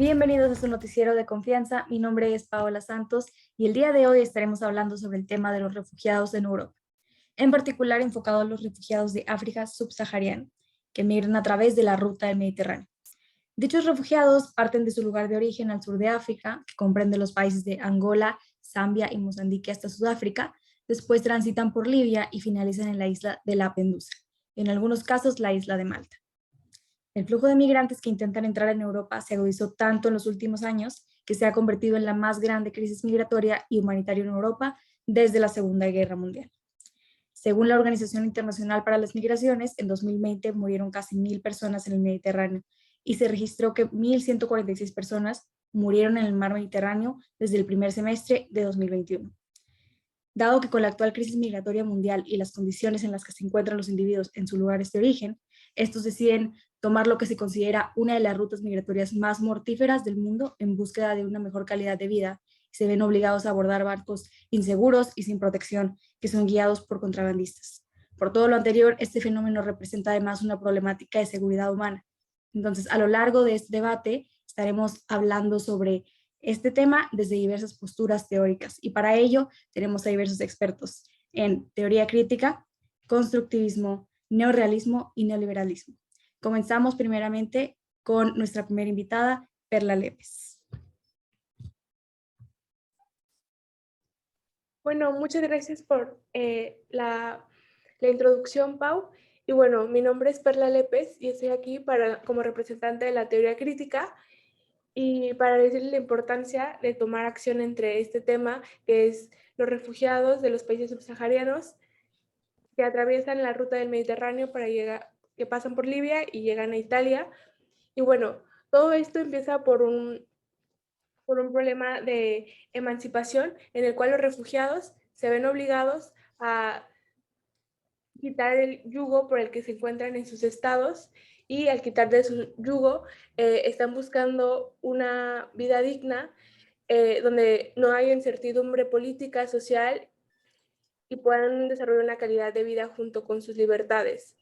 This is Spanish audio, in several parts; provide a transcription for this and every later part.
Bienvenidos a su noticiero de confianza. Mi nombre es Paola Santos y el día de hoy estaremos hablando sobre el tema de los refugiados en Europa, en particular enfocado a los refugiados de África subsahariana, que migran a través de la ruta del Mediterráneo. Dichos refugiados parten de su lugar de origen al sur de África, que comprende los países de Angola, Zambia y Mozambique hasta Sudáfrica, después transitan por Libia y finalizan en la isla de Lampedusa, en algunos casos la isla de Malta. El flujo de migrantes que intentan entrar en Europa se agudizó tanto en los últimos años que se ha convertido en la más grande crisis migratoria y humanitaria en Europa desde la Segunda Guerra Mundial. Según la Organización Internacional para las Migraciones, en 2020 murieron casi 1.000 personas en el Mediterráneo y se registró que 1.146 personas murieron en el mar Mediterráneo desde el primer semestre de 2021. Dado que con la actual crisis migratoria mundial y las condiciones en las que se encuentran los individuos en sus lugares de origen, estos deciden tomar lo que se considera una de las rutas migratorias más mortíferas del mundo en búsqueda de una mejor calidad de vida. Se ven obligados a abordar barcos inseguros y sin protección, que son guiados por contrabandistas. Por todo lo anterior, este fenómeno representa además una problemática de seguridad humana. Entonces, a lo largo de este debate, estaremos hablando sobre este tema desde diversas posturas teóricas y para ello tenemos a diversos expertos en teoría crítica, constructivismo, neorrealismo y neoliberalismo. Comenzamos primeramente con nuestra primera invitada, Perla Lépez. Bueno, muchas gracias por la introducción, Pau. Y bueno, mi nombre es Perla Lépez y estoy aquí como representante de la teoría crítica y para decirles la importancia de tomar acción entre este tema, que es los refugiados de los países subsaharianos que atraviesan la ruta del Mediterráneo que pasan por Libia y llegan a Italia. Y bueno, todo esto empieza por un problema de emancipación en el cual los refugiados se ven obligados a quitar el yugo por el que se encuentran en sus estados y al quitar de su yugo están buscando una vida digna donde no haya incertidumbre política, social y puedan desarrollar una calidad de vida junto con sus libertades.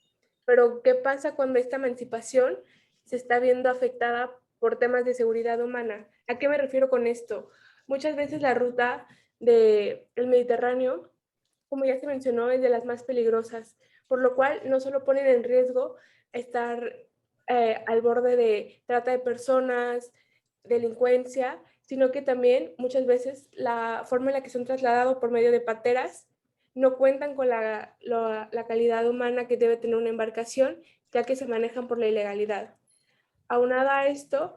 Pero, ¿qué pasa cuando esta emancipación se está viendo afectada por temas de seguridad humana? ¿A qué me refiero con esto? Muchas veces la ruta del Mediterráneo, como ya se mencionó, es de las más peligrosas, por lo cual no solo ponen en riesgo estar al borde de trata de personas, delincuencia, sino que también muchas veces la forma en la que son trasladados por medio de pateras no cuentan con la calidad humana que debe tener una embarcación, ya que se manejan por la ilegalidad. Aunado a esto,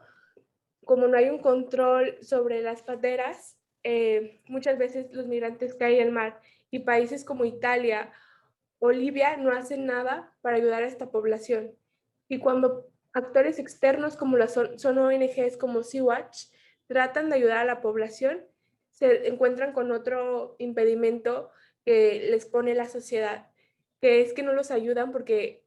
como no hay un control sobre las pateras, muchas veces los migrantes caen al mar y países como Italia o Libia no hacen nada para ayudar a esta población. Y cuando actores externos como son ONGs como Sea-Watch tratan de ayudar a la población, se encuentran con otro impedimento que les pone la sociedad, que es que no los ayudan porque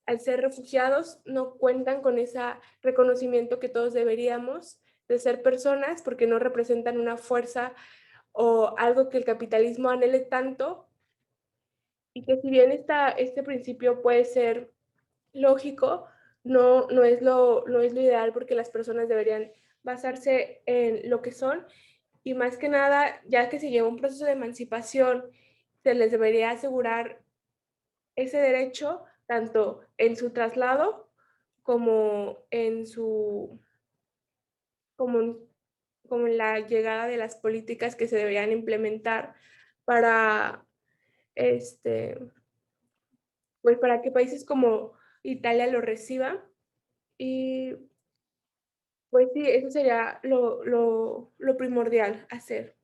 al ser refugiados no cuentan con ese reconocimiento que todos deberíamos de ser personas porque no representan una fuerza o algo que el capitalismo anhele tanto y que si bien este principio puede ser lógico, no es lo ideal porque las personas deberían basarse en lo que son y más que nada, ya que se lleva un proceso de emancipación, se les debería asegurar ese derecho tanto en su traslado como en como, como en la llegada de las políticas que se deberían implementar para pues para que países como Italia lo reciban. Y pues sí, eso sería lo primordial hacer.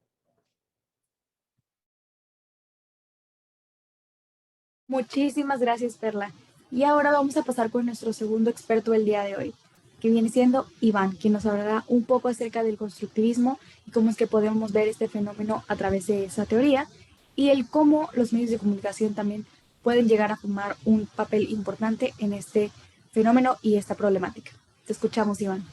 Muchísimas gracias, Perla. Y ahora vamos a pasar con nuestro segundo experto del día de hoy, que viene siendo Iván, quien nos hablará un poco acerca del constructivismo y cómo es que podemos ver este fenómeno a través de esa teoría y el cómo los medios de comunicación también pueden llegar a formar un papel importante en este fenómeno y esta problemática. Te escuchamos, Iván.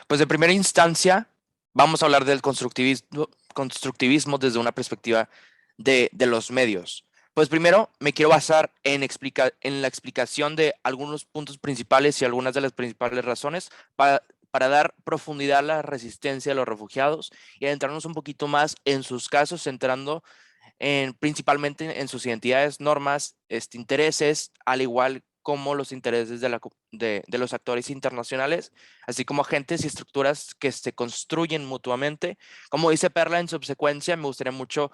Pues de primera instancia vamos a hablar del constructivismo desde una perspectiva de los medios. Pues primero me quiero basar en la explicación de algunos puntos principales y algunas de las principales razones para dar profundidad a la resistencia de los refugiados y adentrarnos un poquito más en sus casos, centrando principalmente en sus identidades, normas, intereses, al igual como los intereses de los actores internacionales, así como agentes y estructuras que se construyen mutuamente. Como dice Perla en subsecuencia, me gustaría mucho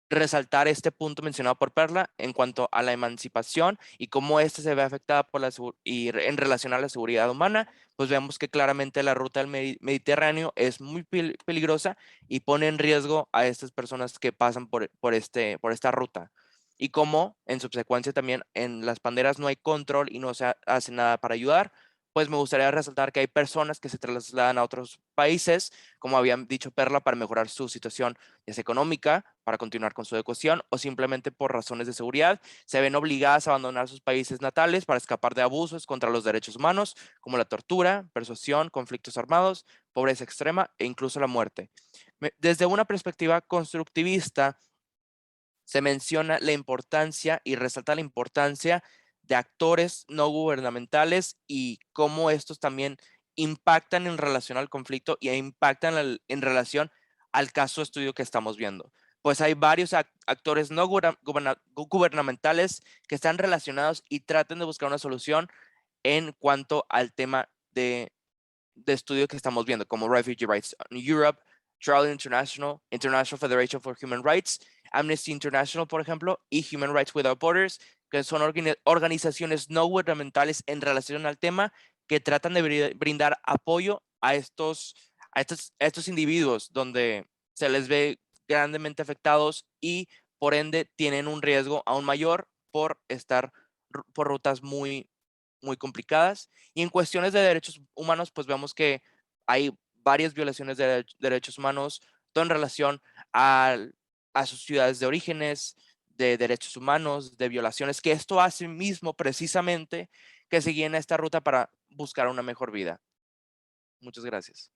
resaltar este punto mencionado por Perla en cuanto a la emancipación y cómo ésta se ve afectada por en relación a la seguridad humana. Pues vemos que claramente la ruta del Mediterráneo es muy peligrosa y pone en riesgo a estas personas que pasan por esta ruta. Y como en subsecuencia también en las banderas no hay control y no se hace nada para ayudar, pues me gustaría resaltar que hay personas que se trasladan a otros países, como habían dicho Perla, para mejorar su situación ya sea económica, para continuar con su educación o simplemente por razones de seguridad, se ven obligadas a abandonar sus países natales para escapar de abusos contra los derechos humanos, como la tortura, persuasión, conflictos armados, pobreza extrema e incluso la muerte. Desde una perspectiva constructivista, se menciona la importancia y resalta la importancia de actores no gubernamentales y cómo estos también impactan en relación al conflicto y impactan en relación al caso de estudio que estamos viendo. Pues hay varios actores no gubernamentales que están relacionados y tratan de buscar una solución en cuanto al tema de estudio que estamos viendo, como Refugee Rights Europe, Trial International, International Federation for Human Rights, Amnesty International, por ejemplo, y Human Rights Without Borders, que son organizaciones no gubernamentales en relación al tema que tratan de brindar apoyo a estos individuos donde se les ve grandemente afectados y por ende tienen un riesgo aún mayor por estar por rutas muy complicadas. Y en cuestiones de derechos humanos, pues vemos que hay varias violaciones de derechos humanos, todo en relación a sus ciudades de orígenes, de derechos humanos, de violaciones, que esto hace mismo precisamente que se guíen esta ruta para buscar una mejor vida. Muchas gracias.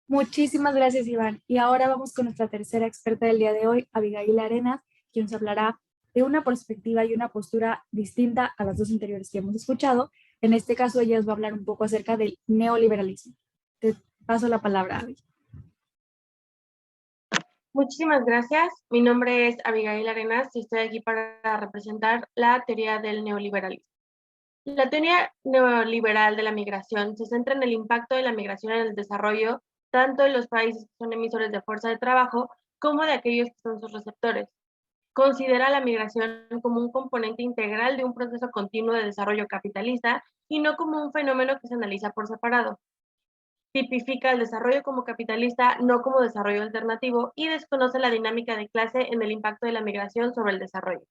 Muchísimas gracias, Iván. Y ahora vamos con nuestra tercera experta del día de hoy, Abigail Arenas, quien nos hablará de una perspectiva y una postura distinta a las dos anteriores que hemos escuchado. En este caso, ella nos va a hablar un poco acerca del neoliberalismo. Te paso la palabra, Abby. Muchísimas gracias. Mi nombre es Abigail Arenas y estoy aquí para representar la teoría del neoliberalismo. La teoría neoliberal de la migración se centra en el impacto de la migración en el desarrollo, tanto en los países que son emisores de fuerza de trabajo como de aquellos que son sus receptores. Considera la migración como un componente integral de un proceso continuo de desarrollo capitalista y no como un fenómeno que se analiza por separado. Tipifica el desarrollo como capitalista, no como desarrollo alternativo, y desconoce la dinámica de clase en el impacto de la migración sobre el desarrollo.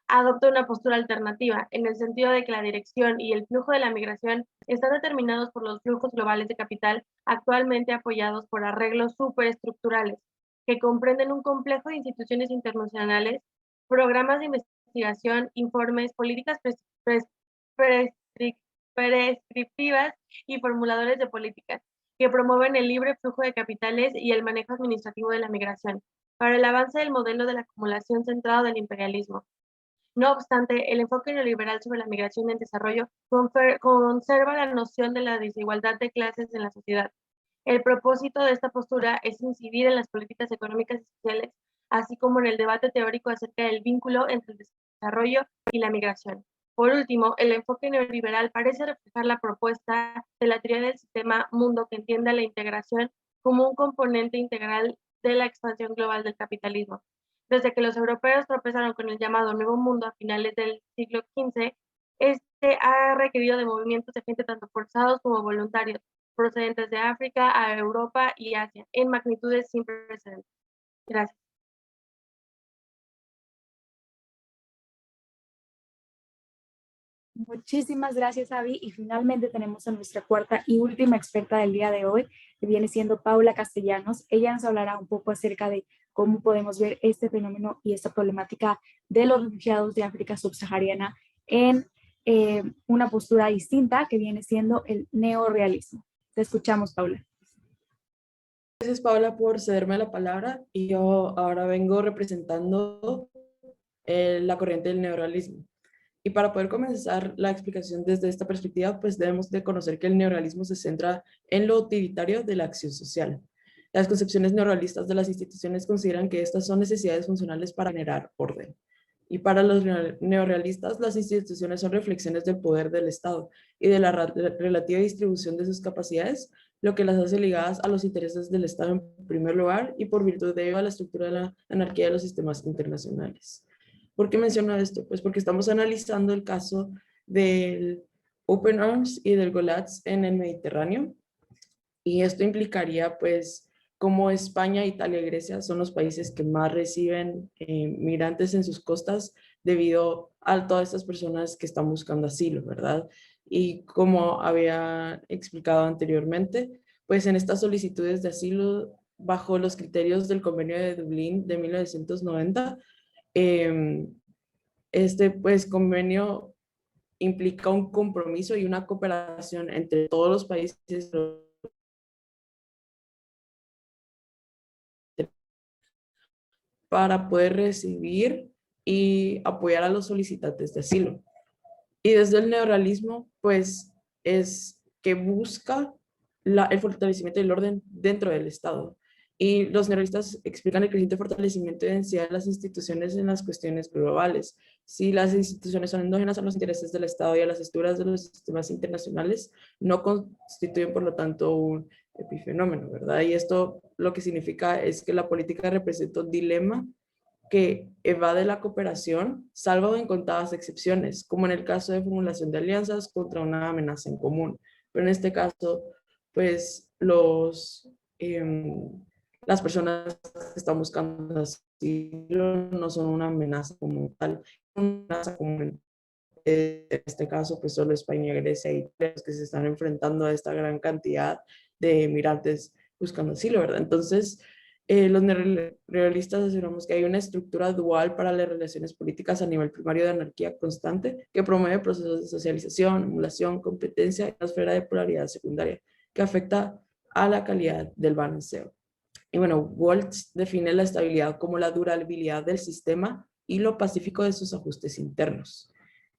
Adopta una postura alternativa, en el sentido de que la dirección y el flujo de la migración están determinados por los flujos globales de capital actualmente apoyados por arreglos superestructurales, que comprenden un complejo de instituciones internacionales, programas de investigación, informes, políticas prescriptivas y formuladores de políticas, que promueven el libre flujo de capitales y el manejo administrativo de la migración, para el avance del modelo de la acumulación centrado del imperialismo. No obstante, el enfoque neoliberal sobre la migración en desarrollo conserva la noción de la desigualdad de clases en la sociedad. El propósito de esta postura es incidir en las políticas económicas y sociales, así como en el debate teórico acerca del vínculo entre el desarrollo y la migración. Por último, el enfoque neoliberal parece reflejar la propuesta de la teoría del sistema mundo, que entiende la integración como un componente integral de la expansión global del capitalismo. Desde que los europeos tropezaron con el llamado Nuevo Mundo a finales del siglo XV, este ha requerido de movimientos de gente tanto forzados como voluntarios, procedentes de África a Europa y Asia, en magnitudes sin precedentes. Gracias. Muchísimas gracias, Abby. Y finalmente tenemos a nuestra cuarta y última experta del día de hoy, que viene siendo Paula Castellanos. Ella nos hablará un poco acerca de cómo podemos ver este fenómeno y esta problemática de los refugiados de África subsahariana en una postura distinta que viene siendo el neorealismo. Te escuchamos, Paula. Gracias, Paola, por cederme la palabra. Y yo ahora vengo representando la corriente del neorrealismo. Y para poder comenzar la explicación desde esta perspectiva, pues debemos de conocer que el neorrealismo se centra en lo utilitario de la acción social. Las concepciones neorrealistas de las instituciones consideran que estas son necesidades funcionales para generar orden. Y para los neorrealistas, las instituciones son reflexiones del poder del Estado y de la relativa distribución de sus capacidades, lo que las hace ligadas a los intereses del Estado en primer lugar y por virtud de ello a la estructura de la anarquía de los sistemas internacionales. ¿Por qué menciono esto? Pues porque estamos analizando el caso del Open Arms y del Golaz en el Mediterráneo, y esto implicaría pues como España, Italia y Grecia son los países que más reciben migrantes en sus costas debido a todas estas personas que están buscando asilo, ¿verdad? Y como había explicado anteriormente, pues en estas solicitudes de asilo bajo los criterios del Convenio de Dublín de 1990, este pues convenio implica un compromiso y una cooperación entre todos los países para poder recibir y apoyar a los solicitantes de asilo. Y desde el neorrealismo, pues es que busca el fortalecimiento del orden dentro del Estado. Y los neorrealistas explican el creciente fortalecimiento y densidad de las instituciones en las cuestiones globales. Si las instituciones son endógenas a los intereses del Estado y a las estructuras de los sistemas internacionales, no constituyen, por lo tanto, un epifenómeno, ¿verdad? Y esto lo que significa es que la política representa un dilema que evade la cooperación, salvo en contadas excepciones, como en el caso de formulación de alianzas contra una amenaza en común. Pero en este caso, pues las personas que están buscando asilo no son una amenaza como tal, una amenaza común. En este caso, pues solo España, Grecia y Italia que se están enfrentando a esta gran cantidad de migrantes buscando asilo, ¿verdad? Entonces, los neorrealistas aseguramos que hay una estructura dual para las relaciones políticas a nivel primario de anarquía constante que promueve procesos de socialización, emulación, competencia y una esfera de polaridad secundaria que afecta a la calidad del balanceo. Y bueno, Waltz define la estabilidad como la durabilidad del sistema y lo pacífico de sus ajustes internos.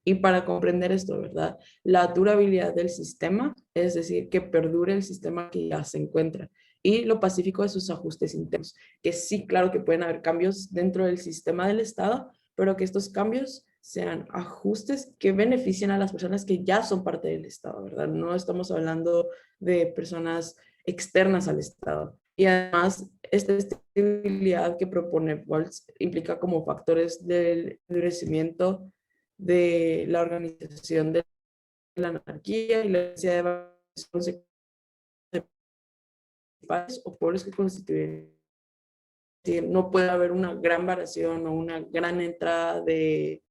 Y para comprender esto, ¿verdad? La durabilidad del sistema, es decir, que perdure el sistema que ya se encuentra. Y lo pacífico de sus ajustes internos, que sí, claro que pueden haber cambios dentro del sistema del Estado, pero que estos cambios sean ajustes que beneficien a las personas que ya son parte del Estado, ¿verdad? No estamos hablando de personas externas al Estado. Y además, esta estabilidad que propone Waltz implica como factores del endurecimiento de la organización de la anarquía y la necesidad de varios principales o pueblos que constituyen. Es decir, no puede haber una gran variación o una gran entrada de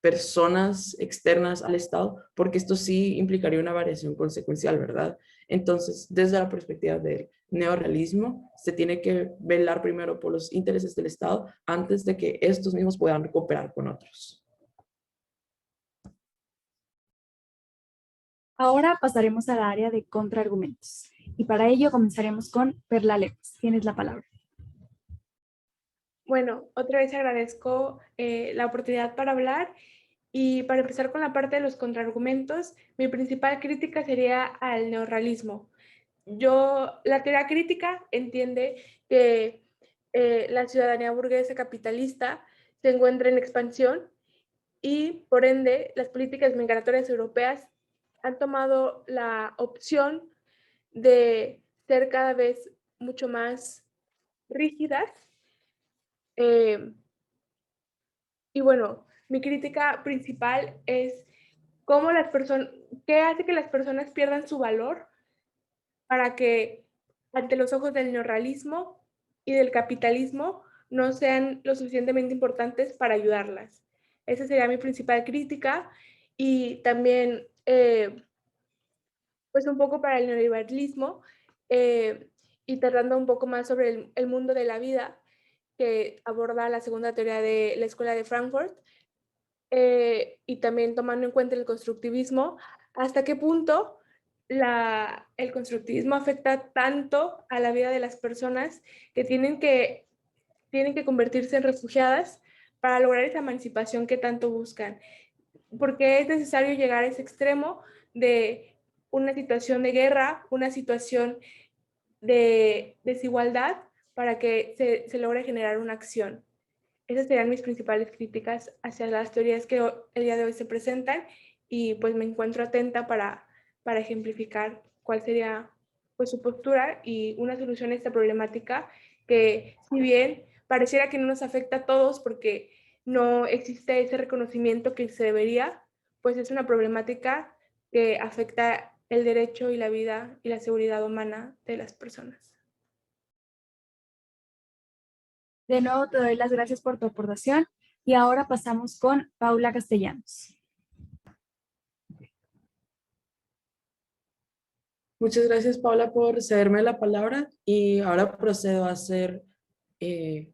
personas externas al Estado, porque esto sí implicaría una variación consecuencial, ¿verdad? Entonces, desde la perspectiva del neorrealismo, se tiene que velar primero por los intereses del Estado antes de que estos mismos puedan cooperar con otros. Ahora pasaremos al área de contraargumentos. Y para ello comenzaremos con Perla Lépez. Tienes la palabra. Bueno, otra vez agradezco la oportunidad para hablar y para empezar con la parte de los contraargumentos, mi principal crítica sería al neorrealismo. La teoría crítica entiende que la ciudadanía burguesa capitalista se encuentra en expansión y por ende las políticas migratorias europeas han tomado la opción de ser cada vez mucho más rígidas. Y bueno, mi crítica principal es cómo qué hace que las personas pierdan su valor para que ante los ojos del neorrealismo y del capitalismo no sean lo suficientemente importantes para ayudarlas. Esa sería mi principal crítica y también pues un poco para el neoliberalismo y tratando un poco más sobre el mundo de la vida que aborda la segunda teoría de la Escuela de Frankfurt. Y también tomando en cuenta el constructivismo, hasta qué punto el constructivismo afecta tanto a la vida de las personas que tienen que convertirse en refugiadas para lograr esa emancipación que tanto buscan. Porque es necesario llegar a ese extremo de una situación de guerra, una situación de desigualdad, para que se logre generar una acción. Esas serían mis principales críticas hacia las teorías que el día de hoy se presentan, y pues me encuentro atenta para ejemplificar cuál sería pues su postura y una solución a esta problemática que, si bien pareciera que no nos afecta a todos porque no existe ese reconocimiento que se debería, pues es una problemática que afecta el derecho y la vida y la seguridad humana de las personas. De nuevo te doy las gracias por tu aportación y ahora pasamos con Paula Castellanos. Muchas gracias, Paula, por cederme la palabra y ahora procedo a hacer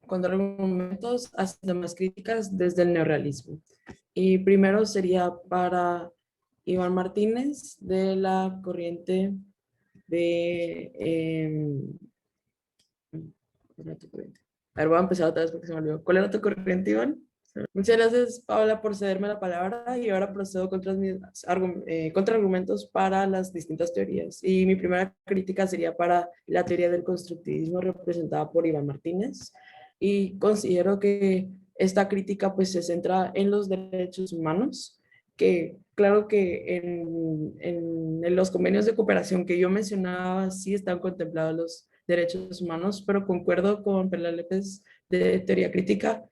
contraargumentos hacia más críticas desde el neorrealismo. Y primero sería para Iván Martínez de la corriente de... a ver, voy a empezar otra vez porque se me olvidó. ¿Cuál era tu corriente, Iván? Muchas gracias, Paula, por cederme la palabra y ahora procedo contra mis contraargumentos para las distintas teorías. Y mi primera crítica sería para la teoría del constructivismo representada por Iván Martínez, y considero que esta crítica pues se centra en los derechos humanos, que claro que en los convenios de cooperación que yo mencionaba sí están contemplados los derechos humanos, pero concuerdo con Perla López de teoría crítica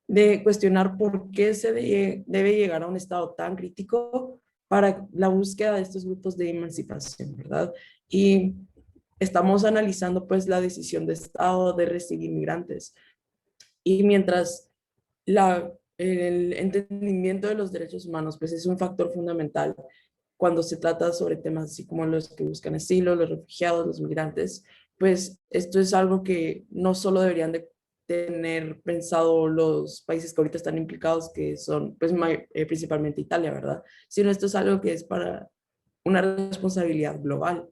de cuestionar por qué se debe llegar a un estado tan crítico para la búsqueda de estos grupos de emancipación, ¿verdad? Y estamos analizando pues la decisión de Estado de recibir migrantes. Y mientras el entendimiento de los derechos humanos pues es un factor fundamental cuando se trata sobre temas así como los que buscan asilo, los refugiados, los migrantes, pues esto es algo que no solo deberían de tener pensado los países que ahorita están implicados, que son pues principalmente Italia, ¿verdad? Sino esto es algo que es para una responsabilidad global.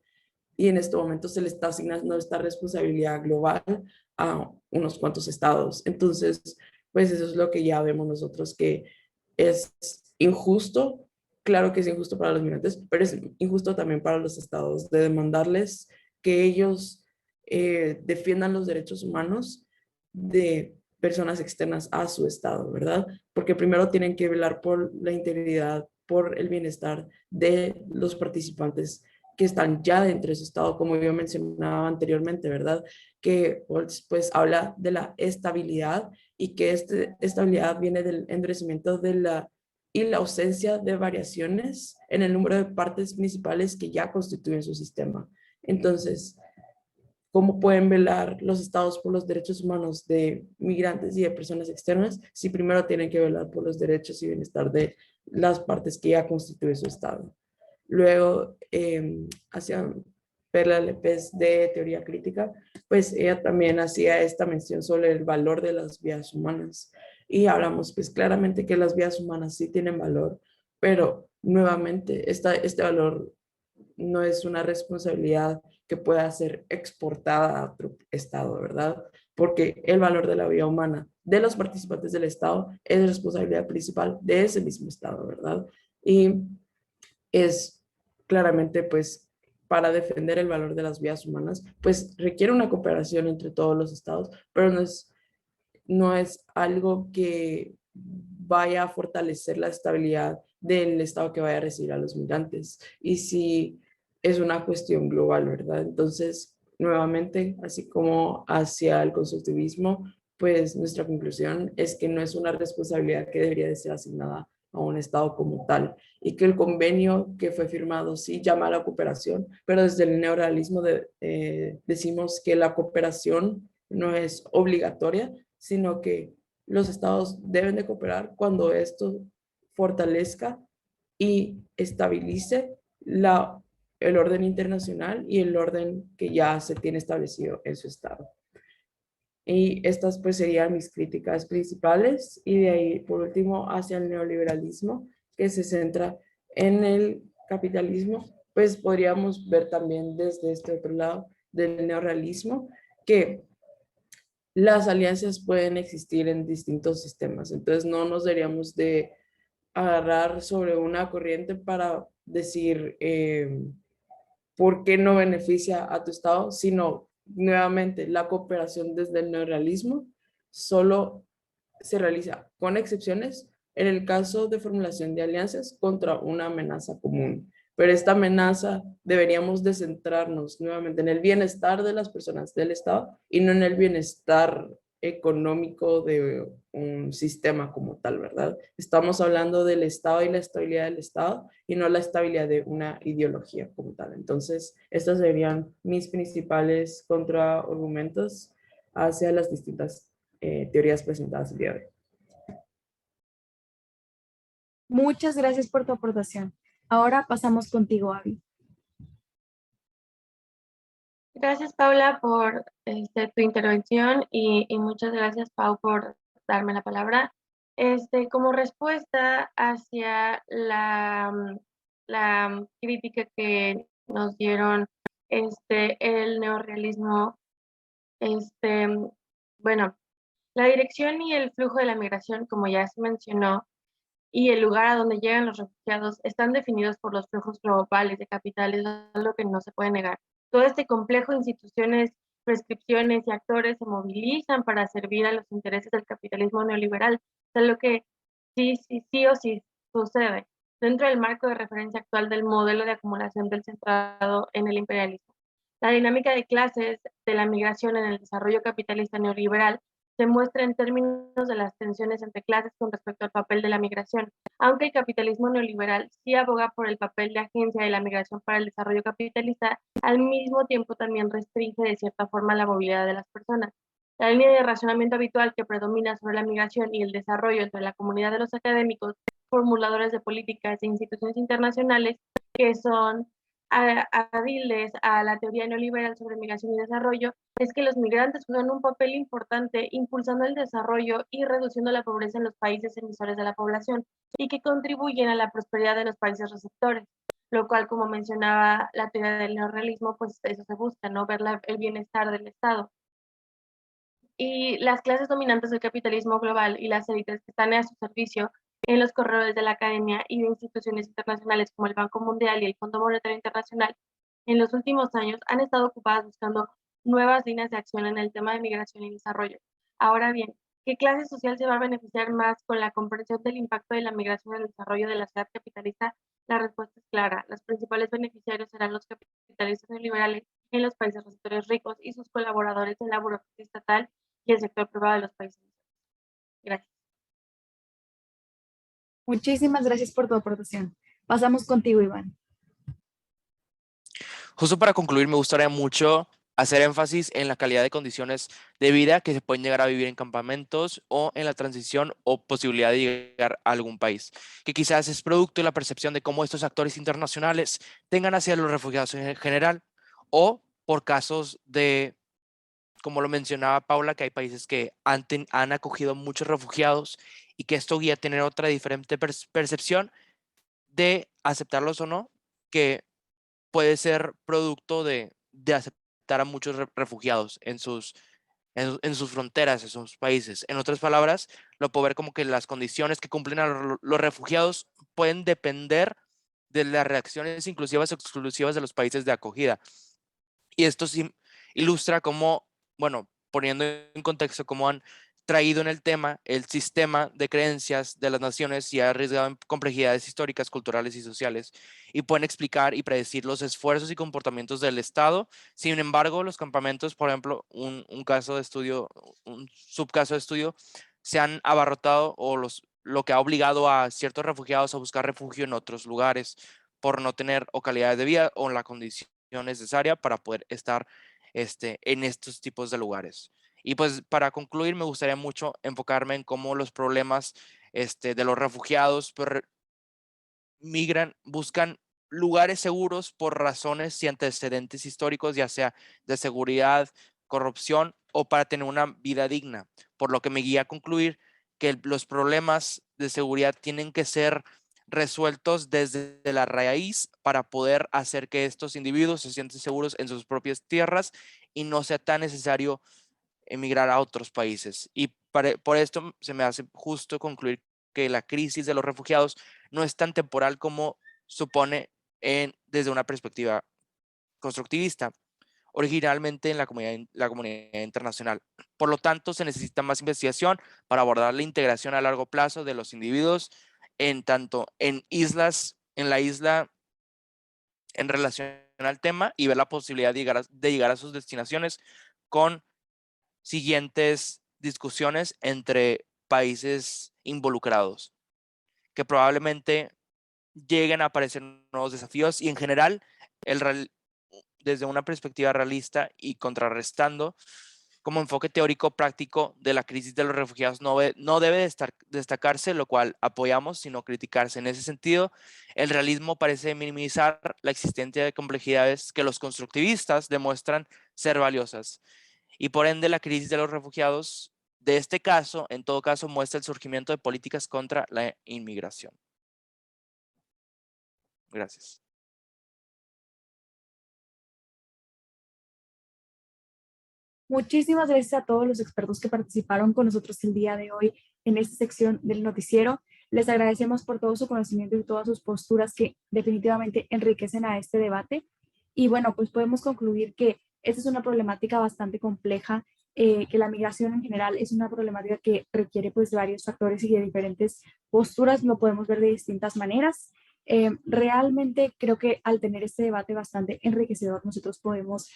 Y en este momento se le está asignando esta responsabilidad global a unos cuantos estados. Entonces, pues eso es lo que ya vemos nosotros, que es injusto. Claro que es injusto para los migrantes, pero es injusto también para los estados de demandarles que ellos defiendan los derechos humanos de personas externas a su estado, ¿verdad? Porque primero tienen que velar por la integridad, por el bienestar de los participantes que están ya dentro de su estado, como yo mencionaba anteriormente, ¿verdad? Que pues habla de la estabilidad, y que esta estabilidad viene del endurecimiento de y la ausencia de variaciones en el número de partes principales que ya constituyen su sistema. Entonces, ¿cómo pueden velar los estados por los derechos humanos de migrantes y de personas externas si primero tienen que velar por los derechos y bienestar de las partes que ya constituyen su estado? Luego, hacia Perla López de teoría crítica, pues ella también hacía esta mención sobre el valor de las vidas humanas. Y hablamos pues claramente que las vidas humanas sí tienen valor, pero nuevamente este valor no es una responsabilidad que pueda ser exportada a otro estado, ¿verdad? Porque el valor de la vida humana de los participantes del estado es responsabilidad principal de ese mismo estado, ¿verdad? Y es claramente, pues, para defender el valor de las vidas humanas, pues requiere una cooperación entre todos los estados, pero no es algo que vaya a fortalecer la estabilidad del estado que vaya a recibir a los migrantes. Y si es una cuestión global, ¿verdad? Entonces, nuevamente, así como hacia el constructivismo, pues nuestra conclusión es que no es una responsabilidad que debería de ser asignada a un estado como tal, y que el convenio que fue firmado sí llama a la cooperación, pero desde el neorrealismo decimos que la cooperación no es obligatoria, sino que los estados deben de cooperar cuando esto fortalezca y estabilice el orden internacional y el orden que ya se tiene establecido en su estado. Y estas pues serían mis críticas principales, y de ahí por último hacia el neoliberalismo, que se centra en el capitalismo pues podríamos ver también desde este otro lado del neorrealismo que las alianzas pueden existir en distintos sistemas. Entonces no nos deberíamos de agarrar sobre una corriente para decir por qué no beneficia a tu estado, sino nuevamente la cooperación desde el neorrealismo solo se realiza con excepciones en el caso de formulación de alianzas contra una amenaza común. Pero esta amenaza deberíamos de centrarnos nuevamente en el bienestar de las personas del Estado y no en el bienestar económico de un sistema como tal, ¿verdad? Estamos hablando del Estado y la estabilidad del Estado y no la estabilidad de una ideología como tal. Entonces, estos serían mis principales contraargumentos hacia las distintas teorías presentadas el día de hoy. Muchas gracias por tu aportación. Ahora pasamos contigo, Abby. Gracias, Paula, por tu intervención y muchas gracias, Pau, por darme la palabra. Como respuesta hacia la crítica que nos dieron el neorrealismo, bueno, la dirección y el flujo de la migración, como ya se mencionó, y el lugar a donde llegan los refugiados están definidos por los flujos globales de capitales, algo que no se puede negar. Todo este complejo de instituciones, prescripciones y actores se movilizan para servir a los intereses del capitalismo neoliberal, es lo que sí o sí sucede dentro del marco de referencia actual del modelo de acumulación del centrado en el imperialismo. La dinámica de clases de la migración en el desarrollo capitalista neoliberal se muestra en términos de las tensiones entre clases con respecto al papel de la migración, aunque el capitalismo neoliberal sí aboga por el papel de agencia de la migración para el desarrollo capitalista, al mismo tiempo también restringe de cierta forma la movilidad de las personas. La línea de racionamiento habitual que predomina sobre la migración y el desarrollo entre la comunidad de los académicos, formuladores de políticas e instituciones internacionales, que son hábiles a la teoría neoliberal sobre migración y desarrollo, es que los migrantes juegan un papel importante impulsando el desarrollo y reduciendo la pobreza en los países emisores de la población y que contribuyen a la prosperidad de los países receptores, lo cual, como mencionaba la teoría del neorrealismo, pues eso se busca, ¿no? Ver el bienestar del Estado. Y las clases dominantes del capitalismo global y las élites que están a su servicio en los corredores de la academia y de instituciones internacionales como el Banco Mundial y el Fondo Monetario Internacional, en los últimos años han estado ocupadas buscando nuevas líneas de acción en el tema de migración y desarrollo. Ahora bien, ¿qué clase social se va a beneficiar más con la comprensión del impacto de la migración en el desarrollo de la sociedad capitalista? La respuesta es clara. Los principales beneficiarios serán los capitalistas neoliberales en los países receptores ricos y sus colaboradores en la burocracia estatal y el sector privado de los países. Gracias. Muchísimas gracias por tu aportación. Pasamos contigo, Iván. Justo para concluir, me gustaría mucho hacer énfasis en la calidad de condiciones de vida que se pueden llegar a vivir en campamentos o en la transición o posibilidad de llegar a algún país, que quizás es producto de la percepción de cómo estos actores internacionales tengan hacia los refugiados en general o por casos de, como lo mencionaba Paula, que hay países que han acogido muchos refugiados y que esto guía a tener otra diferente percepción de aceptarlos o no, que puede ser producto de aceptar a muchos refugiados en sus fronteras, en sus países. En otras palabras, lo puedo ver como que las condiciones que cumplen a los refugiados pueden depender de las reacciones inclusivas o exclusivas de los países de acogida. Y esto sí ilustra cómo, bueno, poniendo en contexto cómo han traído en el tema el sistema de creencias de las naciones y ha arriesgado en complejidades históricas, culturales y sociales, y pueden explicar y predecir los esfuerzos y comportamientos del Estado. Sin embargo, los campamentos, por ejemplo, un caso de estudio, un subcaso de estudio, se han abarrotado o lo que ha obligado a ciertos refugiados a buscar refugio en otros lugares por no tener o calidad de vida o la condición necesaria para poder estar en estos tipos de lugares. Y pues para concluir, me gustaría mucho enfocarme en cómo los problemas de los refugiados pues, migran, buscan lugares seguros por razones y antecedentes históricos, ya sea de seguridad, corrupción o para tener una vida digna, por lo que me guía a concluir que los problemas de seguridad tienen que ser resueltos desde la raíz para poder hacer que estos individuos se sientan seguros en sus propias tierras y no sea tan necesario emigrar a otros países. Y por esto se me hace justo concluir que la crisis de los refugiados no es tan temporal como supone desde una perspectiva constructivista, originalmente en la comunidad internacional. Por lo tanto, se necesita más investigación para abordar la integración a largo plazo de los individuos tanto en la isla en relación al tema, y ver la posibilidad de llegar a sus destinaciones con siguientes discusiones entre países involucrados, que probablemente lleguen a aparecer nuevos desafíos y en general, desde una perspectiva realista y contrarrestando, como enfoque teórico práctico de la crisis de los refugiados no debe destacarse, lo cual apoyamos, sino criticarse. En ese sentido, el realismo parece minimizar la existencia de complejidades que los constructivistas demuestran ser valiosas. Y por ende, la crisis de los refugiados, de este caso, en todo caso, muestra el surgimiento de políticas contra la inmigración. Gracias. Muchísimas gracias a todos los expertos que participaron con nosotros el día de hoy en esta sección del noticiero. Les agradecemos por todo su conocimiento y todas sus posturas que definitivamente enriquecen a este debate. Y bueno, pues podemos concluir que esta es una problemática bastante compleja, que la migración en general es una problemática que requiere pues de varios factores y de diferentes posturas, lo podemos ver de distintas maneras. Realmente creo que al tener este debate bastante enriquecedor, nosotros podemos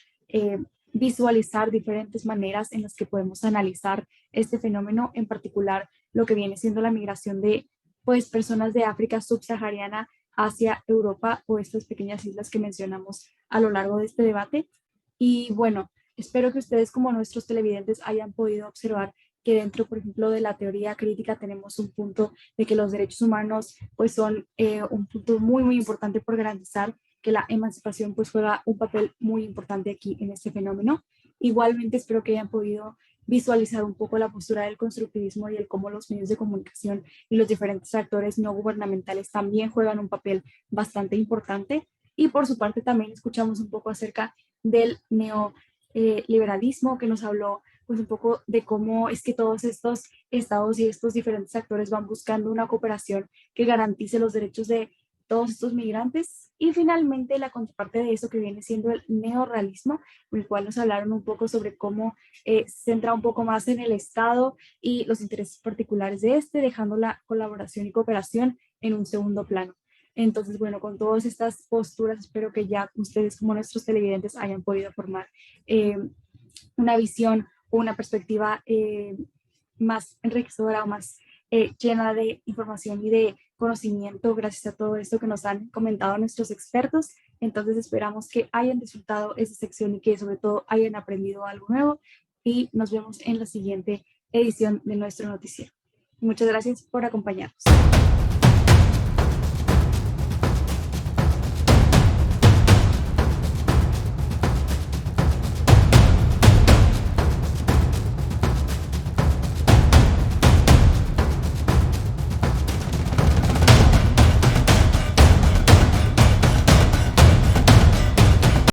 visualizar diferentes maneras en las que podemos analizar este fenómeno, en particular lo que viene siendo la migración de pues, personas de África subsahariana hacia Europa o estas pequeñas islas que mencionamos a lo largo de este debate. Y bueno, espero que ustedes como nuestros televidentes hayan podido observar que dentro, por ejemplo, de la teoría crítica tenemos un punto de que los derechos humanos pues son un punto muy, muy importante por garantizar que la emancipación pues juega un papel muy importante aquí en este fenómeno. Igualmente espero que hayan podido visualizar un poco la postura del constructivismo y el cómo los medios de comunicación y los diferentes actores no gubernamentales también juegan un papel bastante importante. Y por su parte también escuchamos un poco acerca del neoliberalismo que nos habló pues un poco de cómo es que todos estos estados y estos diferentes actores van buscando una cooperación que garantice los derechos de todos estos migrantes. Y finalmente la contraparte de eso que viene siendo el neorrealismo, en el cual nos hablaron un poco sobre cómo se centra un poco más en el Estado y los intereses particulares de este, dejando la colaboración y cooperación en un segundo plano. Entonces, bueno, con todas estas posturas, espero que ya ustedes como nuestros televidentes hayan podido formar una visión o una perspectiva más enriquecedora o más llena de información y de conocimiento gracias a todo esto que nos han comentado nuestros expertos. Entonces esperamos que hayan disfrutado esta sección y que sobre todo hayan aprendido algo nuevo y nos vemos en la siguiente edición de nuestro noticiero. Muchas gracias por acompañarnos.